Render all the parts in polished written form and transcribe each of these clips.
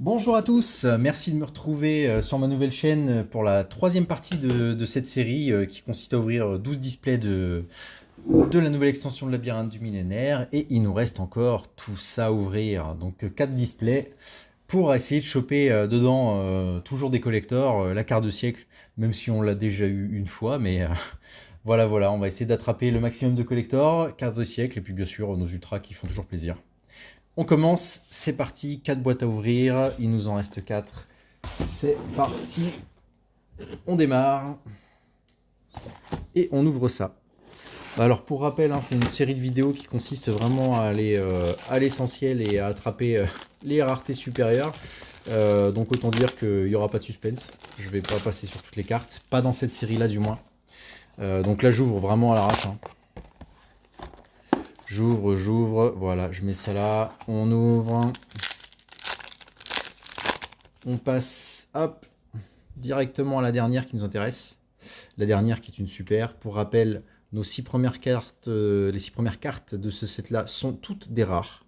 Bonjour à tous, merci de me retrouver sur ma nouvelle chaîne pour la troisième partie de cette série qui consiste à ouvrir 12 displays de la nouvelle extension de Labyrinthe du Millénaire, et il nous reste encore tout ça à ouvrir, donc 4 displays pour essayer de choper dedans toujours des collectors, la carte de siècle, même si on l'a déjà eu une fois, mais voilà, on va essayer d'attraper le maximum de collectors, carte de siècle, et puis bien sûr nos ultras qui font toujours plaisir. On commence, c'est parti, 4 boîtes à ouvrir, il nous en reste 4. C'est parti, on démarre et on ouvre ça. Alors pour rappel, hein, c'est une série de vidéos qui consiste vraiment à aller à l'essentiel et à attraper les raretés supérieures. Donc autant dire qu'il n'y aura pas de suspense, je ne vais pas passer sur toutes les cartes, pas dans cette série là du moins. Donc là j'ouvre vraiment à l'arrache. Hein. J'ouvre, voilà, je mets ça là, on ouvre, on passe, hop, directement à la dernière qui nous intéresse, la dernière qui est une super. Pour rappel, nos 6 premières cartes, les 6 premières cartes de ce set là sont toutes des rares.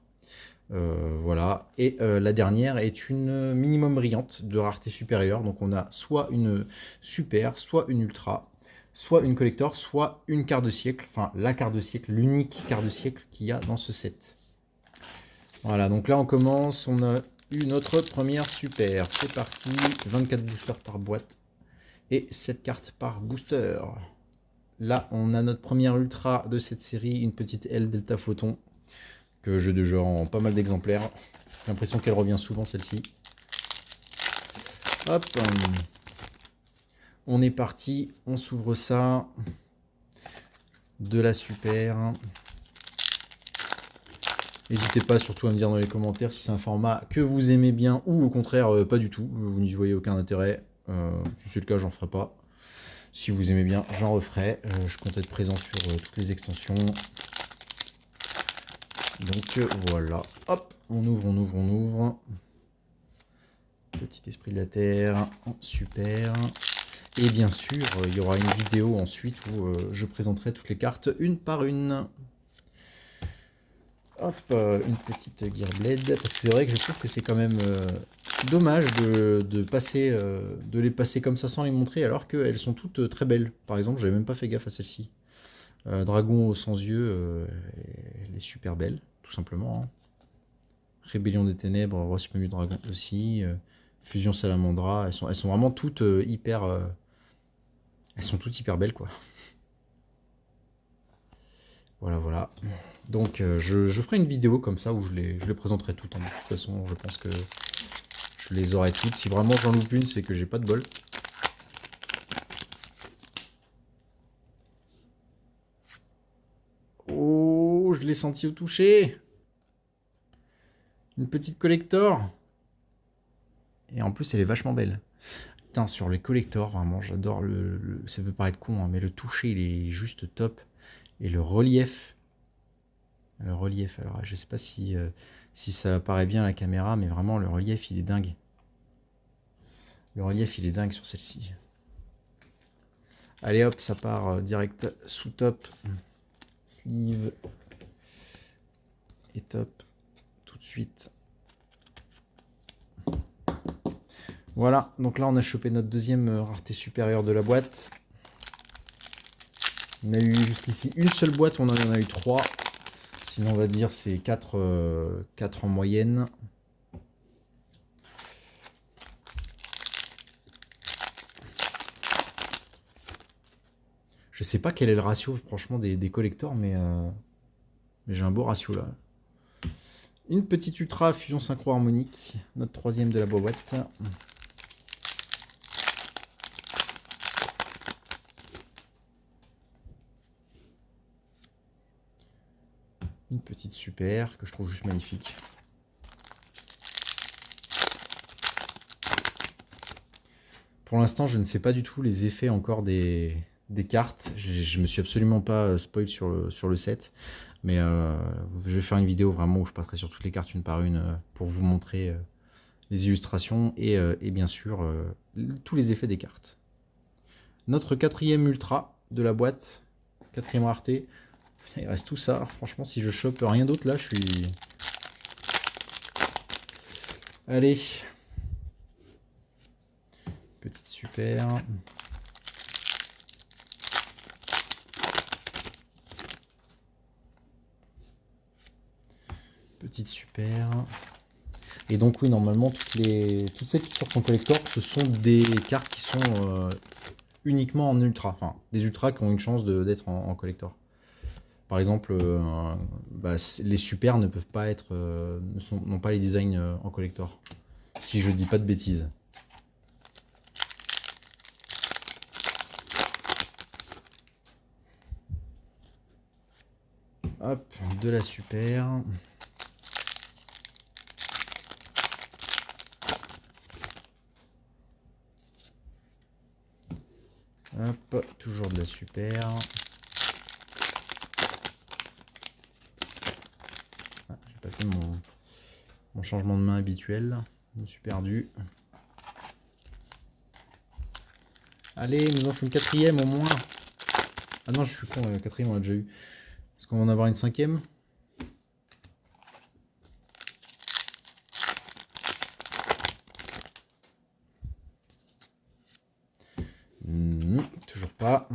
Voilà, et la dernière est une minimum brillante de rareté supérieure, donc on a soit une super, soit une ultra, soit une collector, soit une carte de siècle, enfin la carte de siècle, l'unique carte de siècle qu'il y a dans ce set. Voilà, donc là on commence, on a eu notre première super, c'est parti, 24 boosters par boîte et 7 cartes par booster. Là on a notre première ultra de cette série, une petite L Delta Photon, que j'ai déjà en pas mal d'exemplaires. J'ai l'impression qu'elle revient souvent celle-ci. Hop, on est parti, on s'ouvre ça, de la super. N'hésitez pas surtout à me dire dans les commentaires si c'est un format que vous aimez bien ou au contraire pas du tout, vous n'y voyez aucun intérêt. Si c'est le cas, j'en ferai pas. Si vous aimez bien, j'en referai. Je compte être présent sur toutes les extensions. Donc voilà, hop, on ouvre. Petit esprit de la terre, super. Et bien sûr, il y aura une vidéo ensuite où je présenterai toutes les cartes une par une. Hop, une petite Gearblade, parce que c'est vrai que je trouve que c'est quand même dommage de passer, de les passer comme ça sans les montrer, alors qu'elles sont toutes très belles. Par exemple, j'avais même pas fait gaffe à celle-ci. Dragon aux sans yeux, elle est super belle, tout simplement. Hein. Rébellion des ténèbres, Roi suprême du dragon aussi. Fusion salamandra, elles sont vraiment toutes hyper... elles sont toutes hyper belles, quoi. Voilà. Donc je ferai une vidéo comme ça où je les présenterai toutes. Hein. De toute façon, je pense que je les aurai toutes. Si vraiment j'en loupe une, c'est que j'ai pas de bol. Oh, je l'ai senti au toucher. Une petite collector. Et en plus, elle est vachement belle. Putain, sur les collectors, vraiment, j'adore ça peut paraître con, hein, mais le toucher, il est juste top. Et le relief. Alors je sais pas si ça apparaît bien à la caméra, mais vraiment, le relief, il est dingue. Le relief, il est dingue sur celle-ci. Allez hop, ça part direct sous top. Sleeve. Et top. Tout de suite. Voilà, donc là on a chopé notre deuxième rareté supérieure de la boîte. On a eu jusqu'ici une seule boîte, on en a eu 3. Sinon on va dire c'est 4 en moyenne. Je sais pas quel est le ratio franchement des collectors, mais j'ai un beau ratio là. Une petite ultra fusion synchro harmonique, notre troisième de la boîte. Une petite super que je trouve juste magnifique. Pour l'instant, je ne sais pas du tout les effets encore des cartes. Je me suis absolument pas spoil sur le set. Mais je vais faire une vidéo vraiment où je passerai sur toutes les cartes une par une pour vous montrer les illustrations et bien sûr tous les effets des cartes. Notre quatrième ultra de la boîte, quatrième rareté. Il reste tout ça. Franchement, si je chope rien d'autre là, je suis... Allez, super. Petite super. Et donc oui, normalement, toutes celles qui sortent en collector, ce sont des cartes qui sont uniquement en ultra. Enfin, des ultras qui ont une chance d'être en collector. Par exemple, les super ne peuvent pas être, n'ont pas les designs en collector. Si je dis pas de bêtises. Hop, de la super. Hop, toujours de la super. Ah, j'ai pas fait mon changement de main habituel. Je me suis perdu. Allez, nous en faut une quatrième au moins. Ah non, je suis con, la quatrième on l'a déjà eu. Est-ce qu'on va en avoir une cinquième? Toujours pas.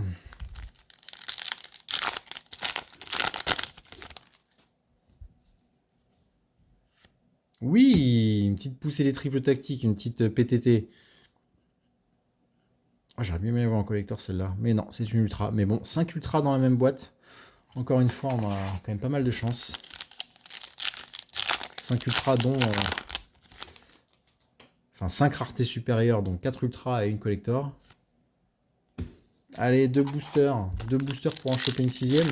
Oui, une petite poussée des triples tactiques, une petite PTT. Oh, j'aurais bien aimé avoir en collector celle-là. Mais non, c'est une ultra. Mais bon, 5 ultras dans la même boîte. Encore une fois, on a quand même pas mal de chance. 5 ultras dont... Enfin, 5 raretés supérieures, donc 4 ultras et une collector. Allez, 2 boosters. 2 boosters pour en choper une sixième.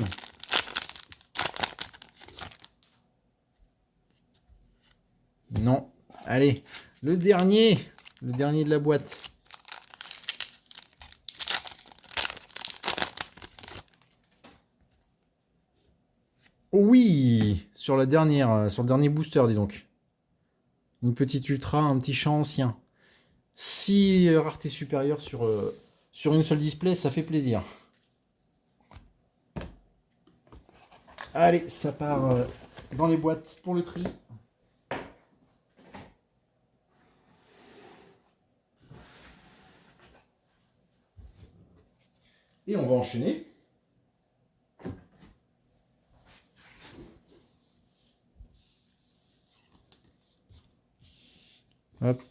Non. Allez, le dernier. Le dernier de la boîte. Oui, sur la dernière, sur le dernier booster, dis donc. Une petite ultra, un petit champ ancien. 6 raretés supérieures sur une seule display, ça fait plaisir. Allez, ça part dans les boîtes pour le tri. Et on va enchaîner. Hop.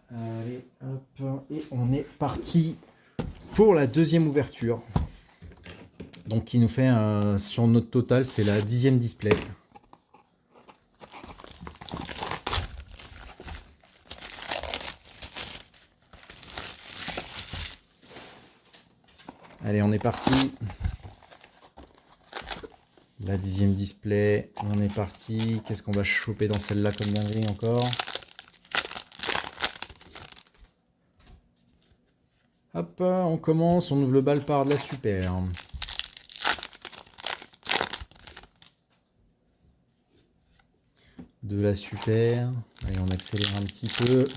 Allez, hop. Et on est parti pour la deuxième ouverture. Donc qui nous fait, sur notre total, c'est la 10e display. Allez, on est parti. La 10e display, on est parti. Qu'est-ce qu'on va choper dans celle-là comme dinguerie encore? Hop, on commence, on ouvre le bal par de la super. De la super. Allez, on accélère un petit peu.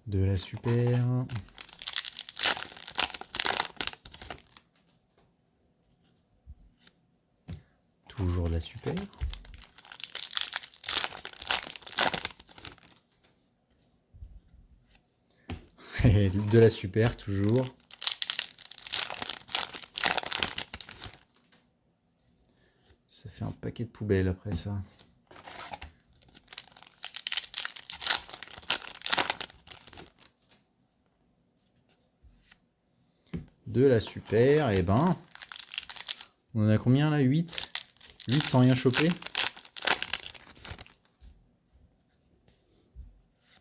De la super. Toujours de la super. Et de la super, toujours. Ça fait un paquet de poubelles après ça. De la super, et ben... On en a combien là? 8? 8 sans rien choper.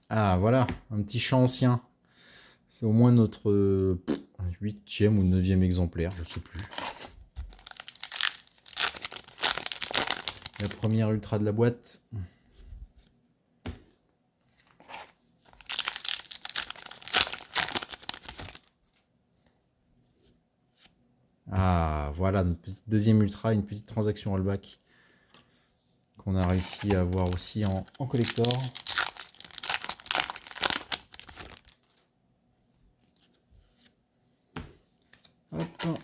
Ah voilà, un petit champ ancien. C'est au moins notre 8e ou 9e exemplaire, je sais plus. La première ultra de la boîte. Ah voilà, notre petite deuxième ultra, une petite transaction rollback qu'on a réussi à avoir aussi en collector. Hop.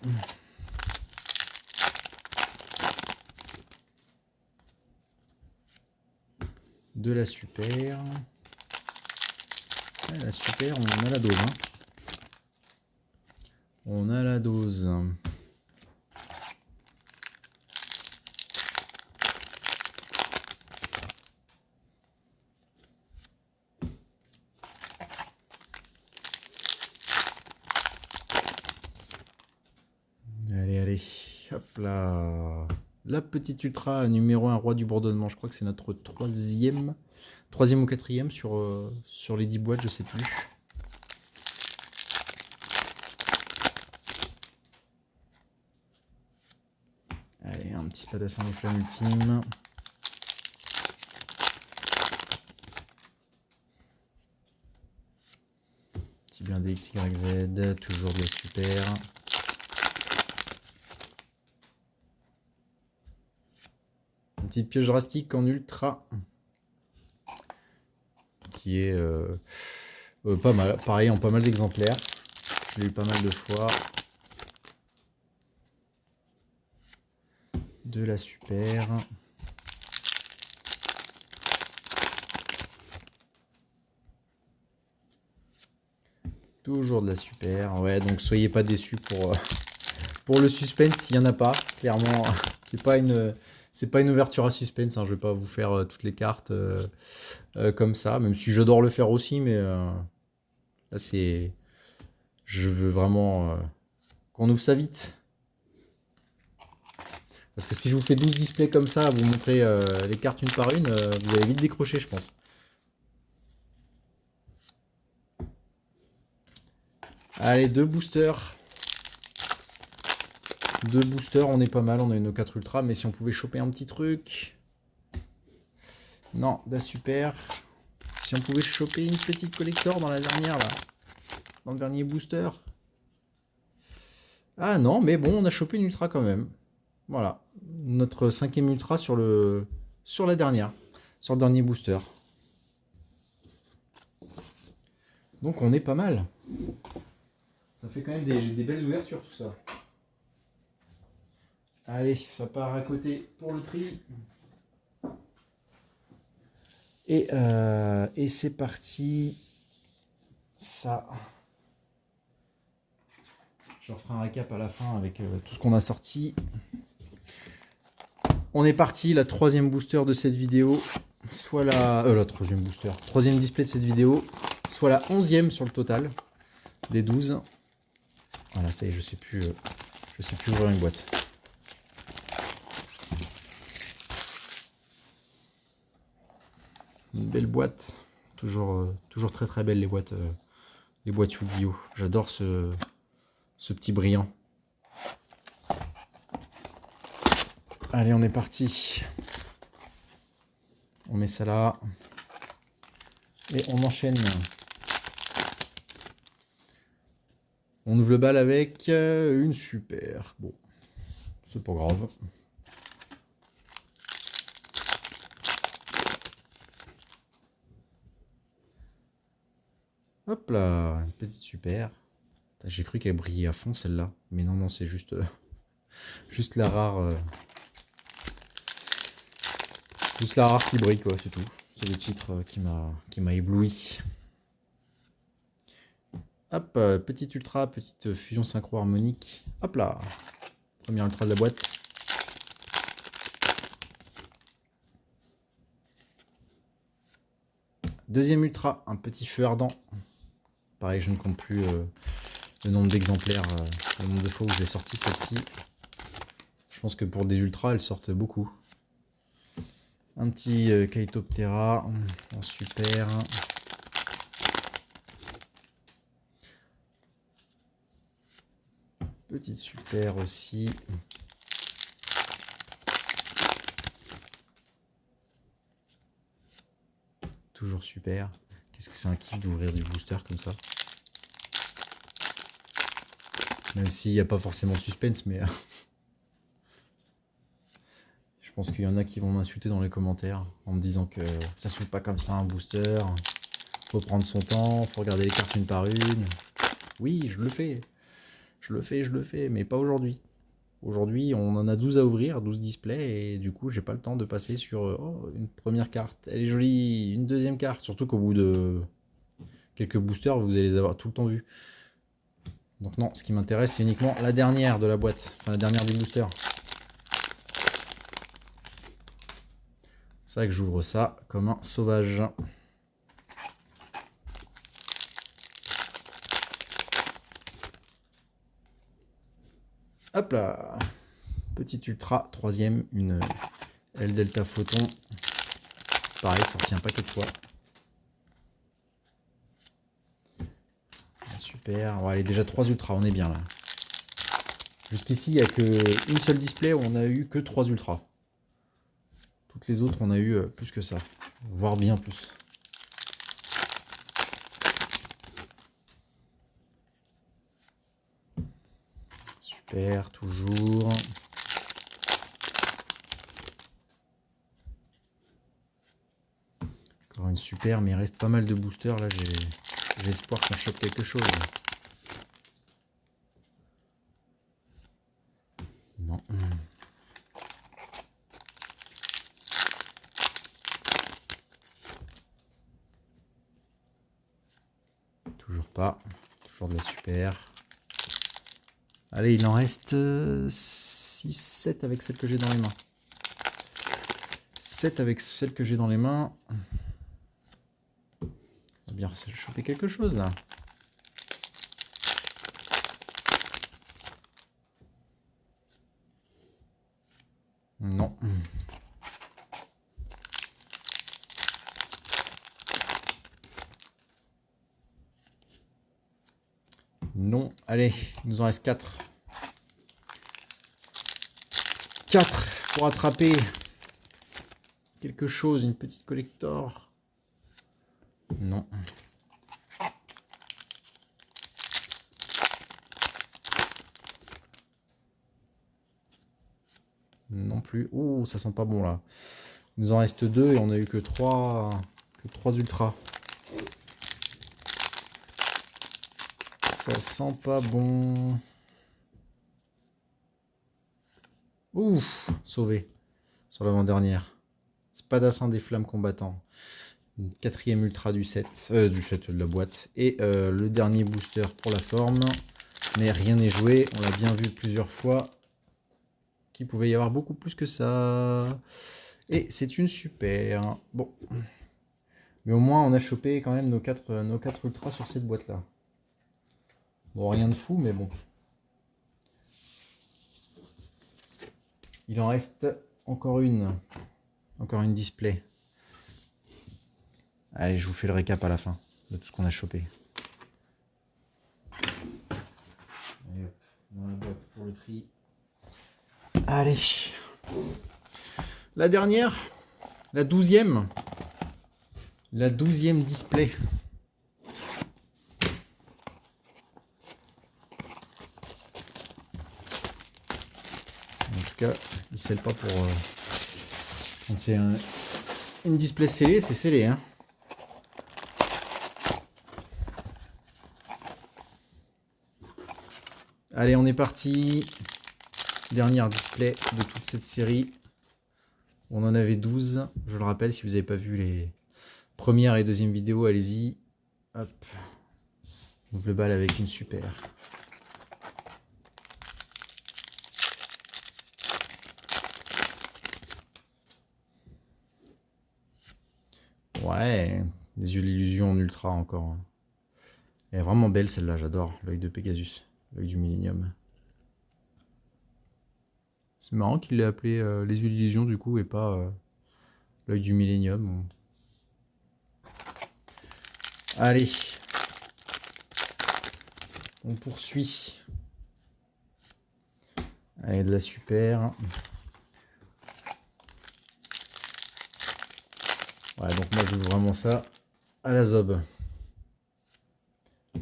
De la super. Ah, la super, on a la dose. Hein. On a la dose. Allez, allez. Hop là. La petite ultra numéro 1 roi du bourdonnement. Je crois que c'est notre troisième ou quatrième sur les 10 boîtes, je sais plus. Allez, un petit spadassin des flammes ultimes. Petit blindé XYZ, toujours de la super. Une petite pioche drastique en ultra. Qui est pas mal, pareil en pas mal d'exemplaires. Je l'ai eu pas mal de fois. De la super. Toujours de la super. Ouais, donc soyez pas déçus pour le suspense s'il n'y en a pas. Clairement, c'est pas une ouverture à suspense. Hein. Je vais pas vous faire toutes les cartes comme ça, même si j'adore le faire aussi, mais là c'est. Je veux vraiment qu'on ouvre ça vite. Parce que si je vous fais 12 displays comme ça, à vous montrer les cartes une par une, vous allez vite décrocher, je pense. Allez, 2 boosters. 2 boosters, on est pas mal, on a une 4 ultra, mais si on pouvait choper un petit truc. Non, la super. Si on pouvait choper une petite collector dans la dernière, là. Dans le dernier booster. Ah non, mais bon, on a chopé une ultra quand même. Voilà. Notre 5e ultra sur la dernière. Sur le dernier booster. Donc on est pas mal. Ça fait quand même des belles ouvertures tout ça. Allez, ça part à côté pour le tri. Et c'est parti. Ça. Je referai un récap à la fin avec tout ce qu'on a sorti. On est parti, la 3e booster de cette vidéo. Soit la 3e booster. 3e display de cette vidéo. Soit la 11e sur le total des 12. Voilà, ça y est, je sais plus ouvrir une boîte. Une belle boîte, toujours très très belle les boîtes Yu-Gi-Oh. J'adore ce petit brillant. Allez, on est parti. On met ça là et on enchaîne. On ouvre le bal avec une super. Bon, c'est pas grave. Hop là, une petite super. J'ai cru qu'elle brillait à fond celle-là. Mais non, non, c'est juste la rare. Juste la rare qui brille, quoi, c'est tout. C'est le titre qui m'a ébloui. Hop, petite ultra, petite fusion synchro harmonique. Hop là, première ultra de la boîte. Deuxième ultra, un petit feu ardent. Pareil, je ne compte plus le nombre d'exemplaires, le nombre de fois où j'ai sorti celle-ci. Je pense que pour des ultras, elles sortent beaucoup. Un petit Kaitoptera en super. Petite super aussi. Toujours super. Qu'est-ce que c'est un kiff d'ouvrir du booster comme ça. Même s'il n'y a pas forcément de suspense, mais je pense qu'il y en a qui vont m'insulter dans les commentaires en me disant que ça s'ouvre pas comme ça un booster. Faut prendre son temps, faut regarder les cartes une par une. Oui, je le fais. Je le fais, mais pas aujourd'hui. Aujourd'hui, on en a 12 à ouvrir, 12 displays, et du coup, j'ai pas le temps de passer sur une première carte. Elle est jolie, une deuxième carte, surtout qu'au bout de quelques boosters, vous allez les avoir tout le temps vus. Donc non, ce qui m'intéresse, c'est uniquement la dernière de la boîte, enfin la dernière des boosters. C'est vrai que j'ouvre ça comme un sauvage. Hop là, petit ultra, troisième, une L Delta Photon. Pareil, sorti un paquet de fois. Super, ouais, elle est déjà 3 ultras, on est bien là. Jusqu'ici, il n'y a qu'une seule display où on n'a eu que 3 ultras. Toutes les autres, on a eu plus que ça, voire bien plus. Super, toujours. Encore une super, mais il reste pas mal de boosters là, j'ai espoir qu'on chope quelque chose. Non. Toujours pas. Toujours de la super. Allez, il en reste 6, 7 avec celle que j'ai dans les mains. 7 avec celle que j'ai dans les mains. On va bien choper quelque chose là. Non. Non. Allez, il nous en reste 4. 4 pour attraper quelque chose, une petite collector. Non. Non plus. Ouh, ça sent pas bon là. Il nous en reste 2 et on a eu que 3 ultras. Ça sent pas bon. Ouf, sauvé sur l'avant-dernière. Spadassin des flammes combattants. Une 4e ultra du set, de la boîte. Et le dernier booster pour la forme. Mais rien n'est joué. On l'a bien vu plusieurs fois. Qu'il pouvait y avoir beaucoup plus que ça. Et c'est une super. Bon. Mais au moins on a chopé quand même nos 4 ultras sur cette boîte là. Bon, rien de fou, mais bon. Il en reste encore une. Encore une display. Allez, je vous fais le récap à la fin de tout ce qu'on a chopé. Allez, hop, dans la boîte pour le tri. Allez. La dernière. La 12e. La 12e display. En tout cas, il scelle pas pour... Quand c'est une display scellée, c'est scellé. Hein. Allez, on est parti. Dernière display de toute cette série. On en avait 12. Je le rappelle, si vous n'avez pas vu les premières et deuxième vidéos, allez-y. Hop. Ouvre le bal avec une super. Ouais, des yeux de l'illusion en ultra encore. Elle est vraiment belle celle-là, j'adore. L'œil de Pegasus, l'œil du Millennium. C'est marrant qu'il l'ait appelé les yeux de l'illusion du coup et pas l'œil du Millennium. Allez, on poursuit. Allez, de la super. Ouais, donc moi je veux vraiment ça à la zob.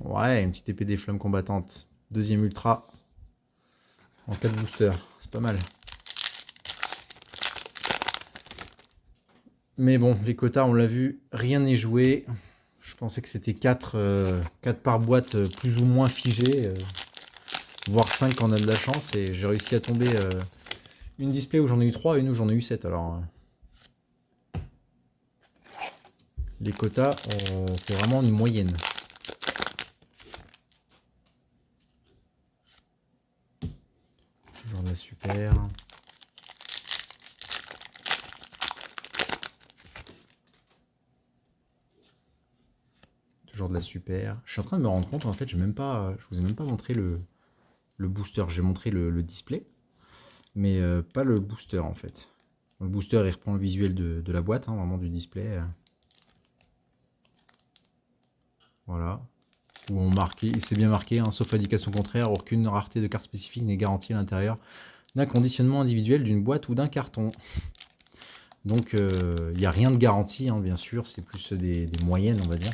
Ouais, une petite épée des flammes combattantes. Deuxième ultra. En 4 boosters. C'est pas mal. Mais bon, les quotas, on l'a vu, rien n'est joué. Je pensais que c'était 4 par boîte plus ou moins figé. voire 5 quand on a de la chance. Et j'ai réussi à tomber une display où j'en ai eu 3 et une où j'en ai eu 7. Alors, les quotas, c'est vraiment une moyenne. Toujours de la super. Toujours de la super. Je suis en train de me rendre compte, en fait, je vous ai même pas montré le booster. J'ai montré le display, mais pas le booster, en fait. Le booster, il reprend le visuel de la boîte, hein, vraiment du display. Voilà. Où on marqué, c'est bien marqué, hein, sauf indication contraire, aucune rareté de carte spécifique n'est garantie à l'intérieur d'un conditionnement individuel d'une boîte ou d'un carton. Donc il n'y a rien de garanti, hein, bien sûr, c'est plus des moyennes, on va dire.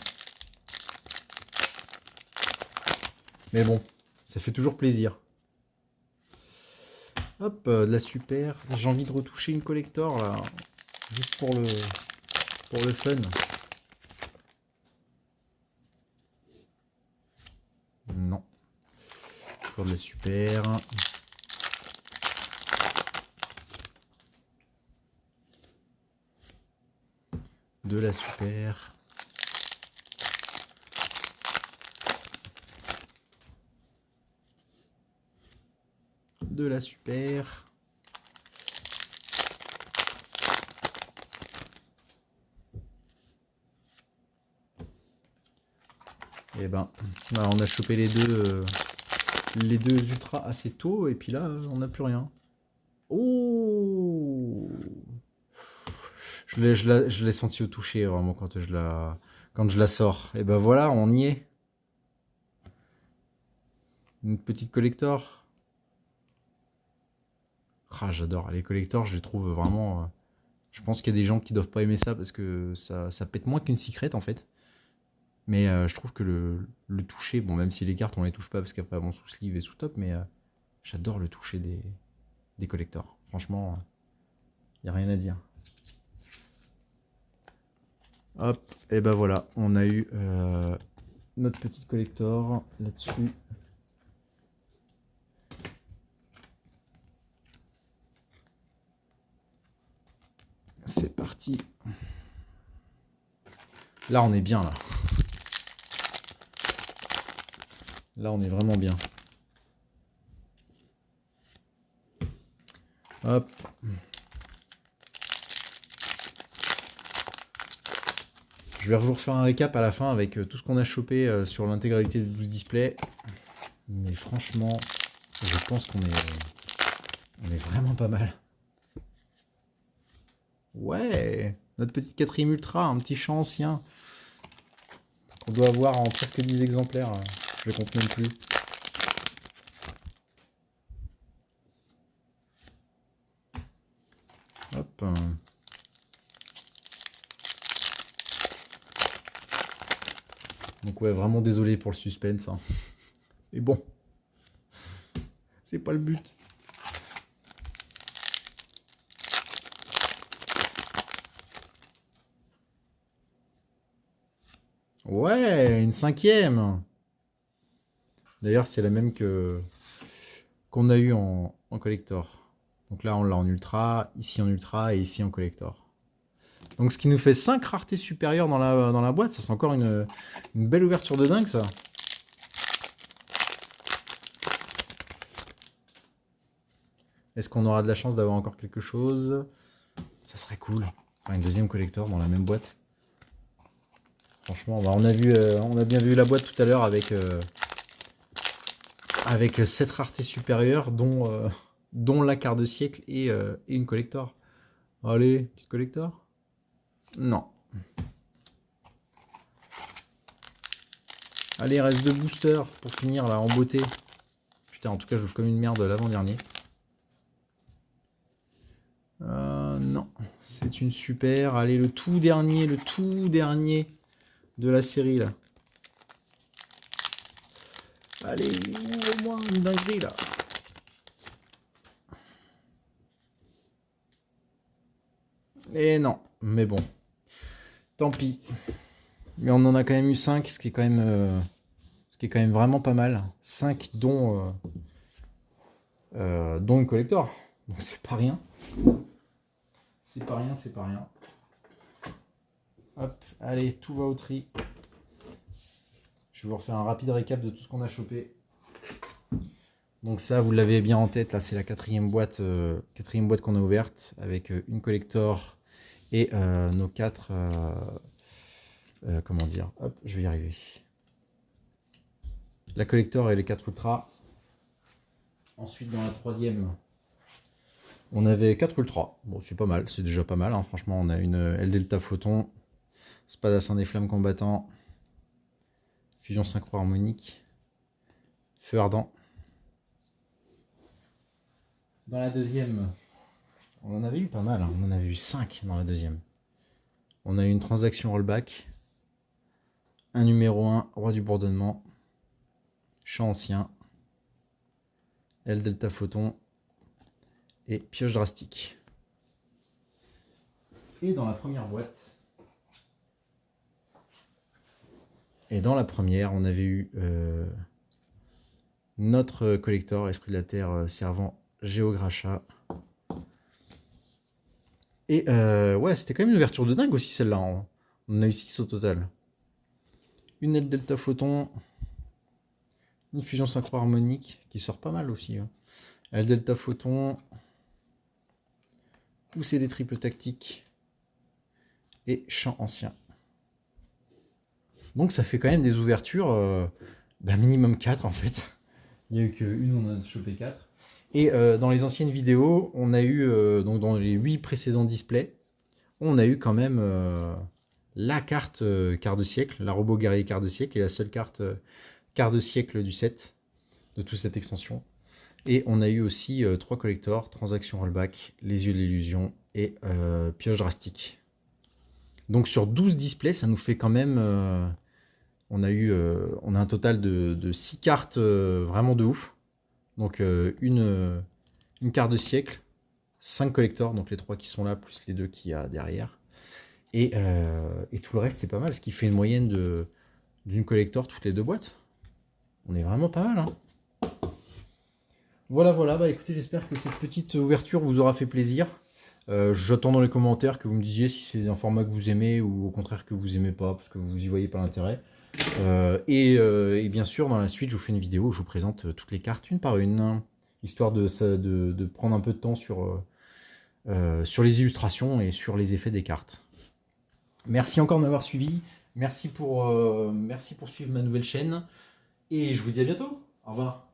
Mais bon, ça fait toujours plaisir. Hop, de la super. J'ai envie de retoucher une collector là, juste pour le fun. Non. Toujours de la super. De la super. De la super. Et ben, là, on a chopé les deux ultras assez tôt, et puis là, on n'a plus rien. Oh, je l'ai senti au toucher, vraiment, quand je la sors. Et ben voilà, on y est. Une petite collector. Ah, j'adore. Les collectors, je les trouve vraiment... je pense qu'il y a des gens qui doivent pas aimer ça, parce que ça pète moins qu'une secret, en fait. Mais je trouve que le toucher, bon, même si les cartes, on les touche pas, parce qu'après, elles vont sous sleeve et sous top, mais j'adore le toucher des collectors. Franchement, il n'y a rien à dire. Hop, et ben voilà, on a eu notre petite collector là-dessus. C'est parti. Là, on est bien, là. Là, on est vraiment bien. Hop. Je vais vous refaire un récap à la fin avec tout ce qu'on a chopé sur l'intégralité des 12 displays. Mais franchement, je pense qu'on est vraiment pas mal. Ouais, notre petite 4ème ultra, un petit champ ancien. On doit avoir en presque 10 exemplaires. Je les compte même plus. Hop. Donc ouais, vraiment désolé pour le suspense. Hein. Mais bon, c'est pas le but. Ouais, une 5ème. D'ailleurs, c'est la même qu'on a eu en collector. Donc là, on l'a en ultra, ici en ultra et ici en collector. Donc ce qui nous fait 5 raretés supérieures dans la boîte. Ça, c'est encore une belle ouverture de dingue, ça. Est-ce qu'on aura de la chance d'avoir encore quelque chose? Ça serait cool. Enfin, une deuxième collector dans la même boîte. Franchement, bah, on a bien vu la boîte tout à l'heure avec 7 raretés supérieures, dont la quart de siècle et une collector. Allez, petite collector? Non. Allez, il reste 2 boosters pour finir là en beauté. Putain, en tout cas, je joue comme une merde l'avant-dernier. Non, c'est une super. Allez, le tout dernier de la série là. Allez, au moins une dinguerie là. Et non, mais bon. Tant pis. Mais on en a quand même eu 5, ce qui est quand même vraiment pas mal. 5 dont dont une collector. Donc c'est pas rien. C'est pas rien, c'est pas rien. Hop, allez, tout va au tri. Je vais vous refaire un rapide récap de tout ce qu'on a chopé. Donc ça, vous l'avez bien en tête, là c'est la quatrième boîte qu'on a ouverte avec une collector et nos 4... comment dire, hop, je vais y arriver. La collector et les 4 ultras. Ensuite, dans la troisième, on avait 4 ultras. Bon, c'est pas mal, c'est déjà pas mal. Hein. Franchement, on a une L Delta Photon, Spadassin des Flammes Combattants, Fusion Synchro Harmonique, Feu Ardent. Dans la deuxième, on en avait eu pas mal. Hein. On en avait eu 5 dans la deuxième. On a eu une transaction rollback, un numéro 1, Roi du Bourdonnement, Chant Ancien, L Delta Photon et Pioche Drastique. Et dans la première boîte, on avait eu notre collector Esprit de la Terre Servant Géogracha. Et ouais, c'était quand même une ouverture de dingue aussi celle-là. On en a eu 6 au total. Une L Delta Photon, une Fusion Synchro Harmonique qui sort pas mal aussi. Hein. L Delta Photon, Pousser des triples tactiques et Chant Ancien. Donc ça fait quand même des ouvertures minimum 4 en fait. Il n'y a eu qu'une où on a chopé 4. Et dans les anciennes vidéos, on a eu, donc dans les 8 précédents displays, on a eu quand même la carte quart de siècle, la robot guerrier quart de siècle, et la seule carte quart de siècle du set, de toute cette extension. Et on a eu aussi 3 collectors, Transaction Rollback, Les Yeux de l'Illusion et Pioche Drastique. Donc sur 12 displays, ça nous fait quand même... on a un total de 6 cartes vraiment de ouf. Donc une quart de siècle, 5 collectors, donc les 3 qui sont là, plus les 2 qu'il y a derrière. Et tout le reste, c'est pas mal, ce qui fait une moyenne d'une collector toutes les 2 boîtes. On est vraiment pas mal. Hein. Voilà, bah écoutez, j'espère que cette petite ouverture vous aura fait plaisir. J'attends dans les commentaires que vous me disiez si c'est un format que vous aimez ou au contraire que vous aimez pas, parce que vous y voyez pas l'intérêt. Et bien sûr, dans la suite, je vous fais une vidéo où je vous présente toutes les cartes une par une, histoire de prendre un peu de temps sur les illustrations et sur les effets des cartes. Merci encore de m'avoir suivi. Merci pour suivre ma nouvelle chaîne. Et je vous dis à bientôt. Au revoir.